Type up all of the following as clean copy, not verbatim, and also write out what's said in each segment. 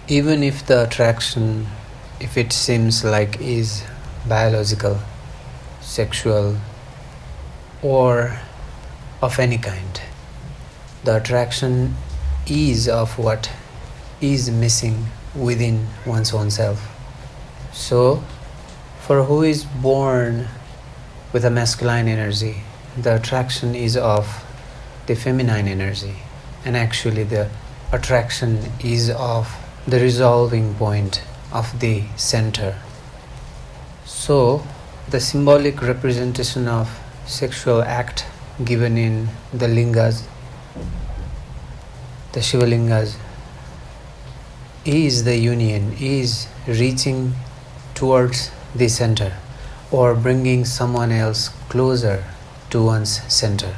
even if the attraction, if it seems like is biological, sexual, or of any kind, the attraction is of what is missing within one's own self. So, for who is born with a masculine energy, the attraction is of the feminine energy, and actually the attraction is of the resolving point of the center. So, the symbolic representation of sexual act given in the lingas, the Shiva lingas, is the union, is reaching towards the center or bringing someone else closer to one's center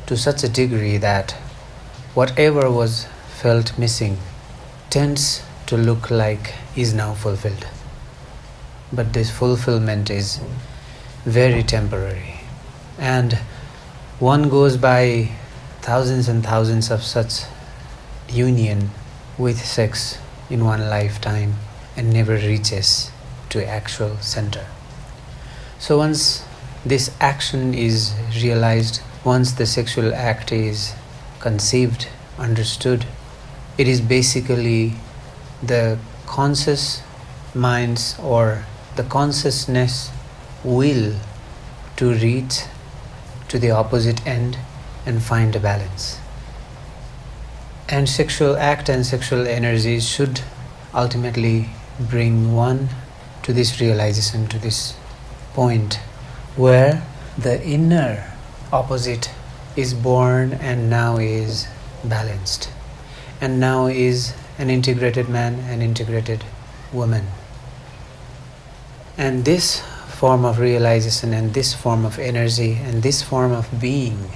to such a degree that whatever was felt missing tends to look like is now fulfilled. But this fulfillment is very temporary, and one goes by thousands and thousands of such union with sex in one lifetime and never reaches to actual center. So once this action is realized, once the sexual act is conceived, understood, it is basically the conscious mind's or the consciousness will to reach to the opposite end and find a balance. And sexual act and sexual energy should ultimately bring one to this realization, to this point where the inner opposite is born and now is balanced, and now is an integrated man, an integrated woman. And this form of realization and this form of energy and this form of being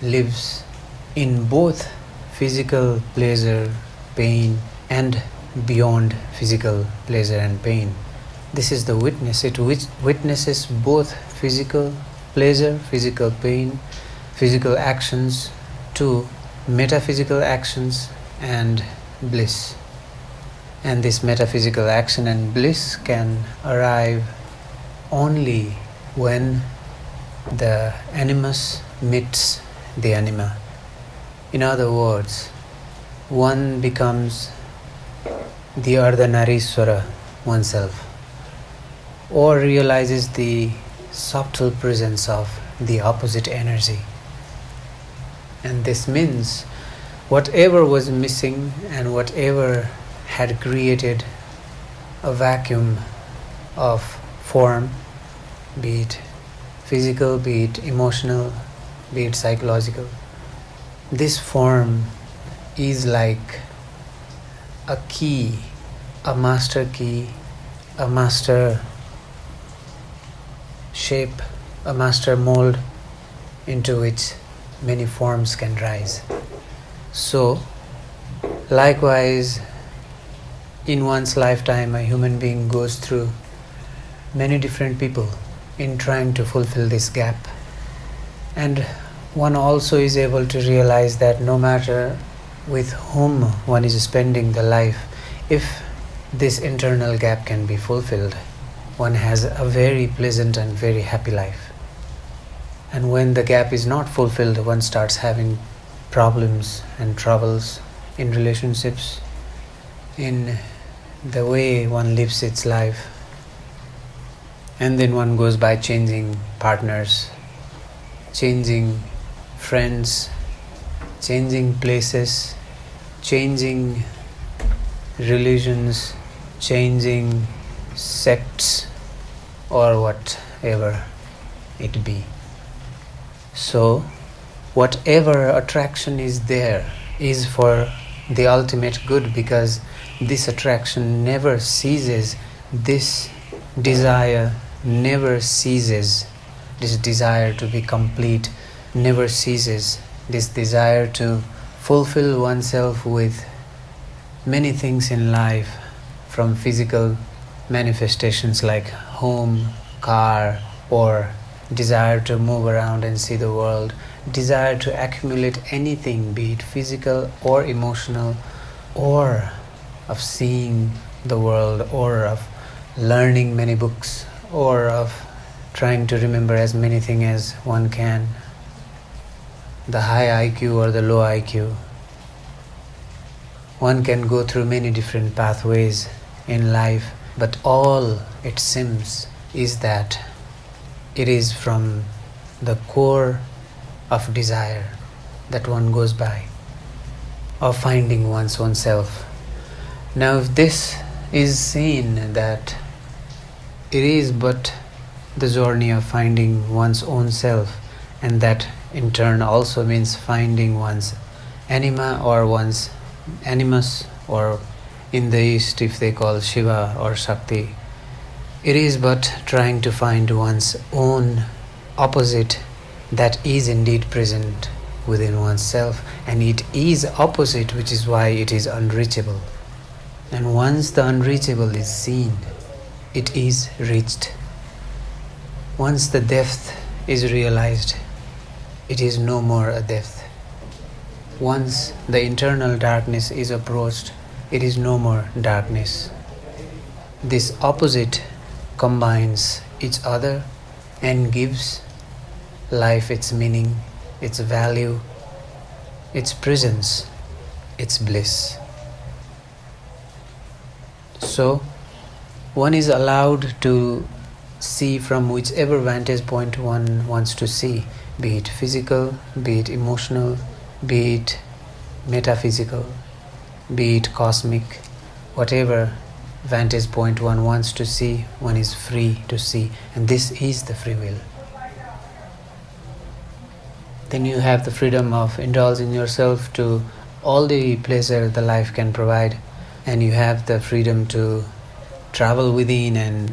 lives in both physical pleasure, pain, and beyond physical pleasure and pain. This is the witness. It witnesses both physical pleasure, physical pain, physical actions to metaphysical actions and bliss. And this metaphysical action and bliss can arrive only when the animus meets the anima. In other words, one becomes the Ardhanarishwara oneself, or realizes the subtle presence of the opposite energy. And this means whatever was missing and whatever had created a vacuum of form, be it physical, be it emotional, be it psychological, this form is like a key, a master key, a master shape, a master mold into which many forms can rise. So, likewise, in one's lifetime, a human being goes through many different people in trying to fulfill this gap. And one also is able to realize that no matter with whom one is spending the life, if this internal gap can be fulfilled, one has a very pleasant and very happy life. And when the gap is not fulfilled, one starts having problems and troubles in relationships, in the way one lives its life. And then one goes by changing partners, changing friends, changing places, changing religions, changing sects, or whatever it be. So, whatever attraction is there is for the ultimate good, because this attraction never ceases, this desire never ceases, this desire to be complete never ceases, this desire to fulfill oneself with many things in life, from physical manifestations like home, car, or desire to move around and see the world, desire to accumulate anything, be it physical or emotional or of seeing the world, or of learning many books, or of trying to remember as many things as one can, the high IQ or the low IQ. One can go through many different pathways in life, but all it seems is that it is from the core of desire that one goes by, of finding one's own self. Now, if this is seen that it is but the journey of finding one's own self, and that in turn also means finding one's anima or one's animus, or in the East if they call Shiva or Shakti, it is but trying to find one's own opposite that is indeed present within oneself, and it is opposite, which is why it is unreachable. And once the unreachable is seen, it is reached. Once the depth is realized, it is no more a depth. Once the internal darkness is approached, it is no more darkness. This opposite combines each other and gives life its meaning, its value, its presence, its bliss. So, one is allowed to see from whichever vantage point one wants to see, be it physical, be it emotional, be it metaphysical, be it cosmic, whatever vantage point one wants to see, one is free to see, and this is the free will. Then you have the freedom of indulging yourself to all the pleasure the life can provide, and you have the freedom to travel within and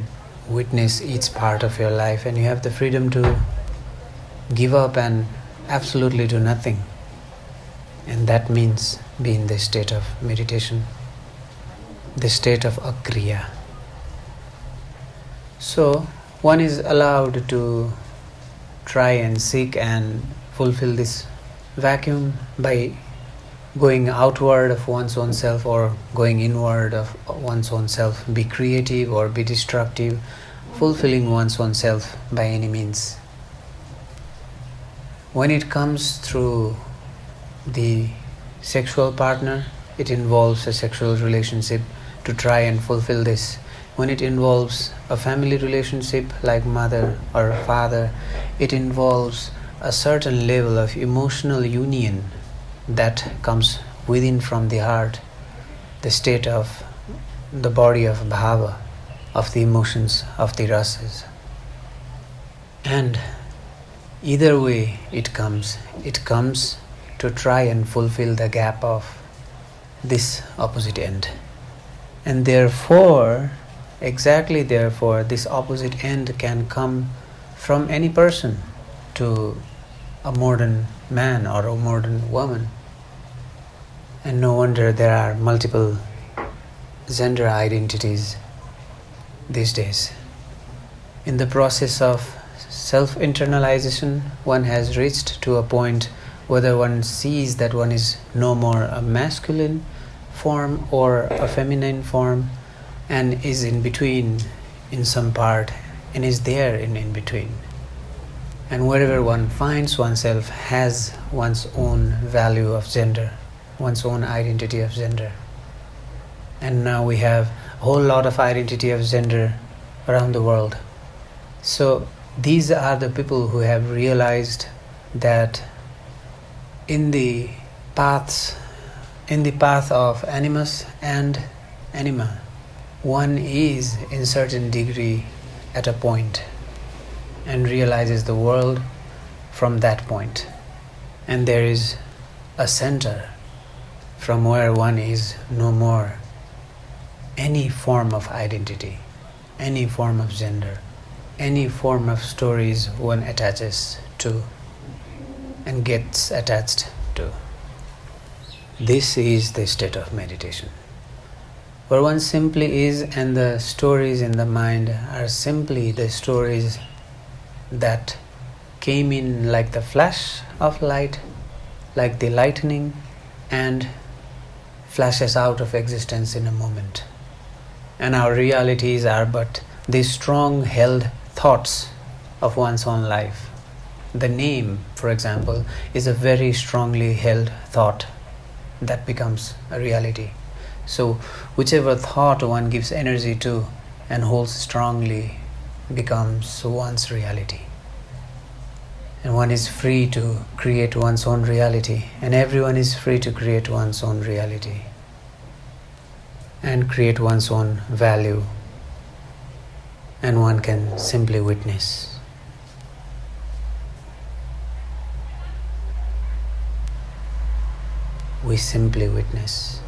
witness each part of your life, and you have the freedom to give up and absolutely do nothing. And that means be in the state of meditation, the state of akriya. So one is allowed to try and seek and fulfill this vacuum by going outward of one's own self or going inward of one's own self, be creative or be destructive, fulfilling one's own self by any means. When it comes through the sexual partner, it involves a sexual relationship to try and fulfill this. When it involves a family relationship like mother or father, it involves a certain level of emotional union that comes within from the heart, the state of the body of bhava, of the emotions, of the rasas. And either way it comes to try and fulfill the gap of this opposite end. And therefore, exactly therefore, this opposite end can come from any person to a modern man or a modern woman. And no wonder there are multiple gender identities these days. In the process of self-internalization, one has reached to a point whether one sees that one is no more a masculine form or a feminine form, and is in between in some part, and is there in between. And wherever one finds oneself has one's own value of gender, one's own identity of gender. And now we have a whole lot of identity of gender around the world. So these are the people who have realized that in the path of animus and anima, one is in certain degree at a point and realizes the world from that point. And there is a center from where one is no more any form of identity, any form of gender, any form of stories one attaches to and gets attached to. This is the state of meditation, where one simply is, and the stories in the mind are simply the stories that came in like the flash of light, like the lightning, and flashes out of existence in a moment. And our realities are but these strong held thoughts of one's own life. The name, for example, is a very strongly held thought that becomes a reality. So whichever thought one gives energy to and holds strongly becomes one's reality. And one is free to create one's own reality, and everyone is free to create one's own reality and create one's own value, and one can simply witness. We simply witness.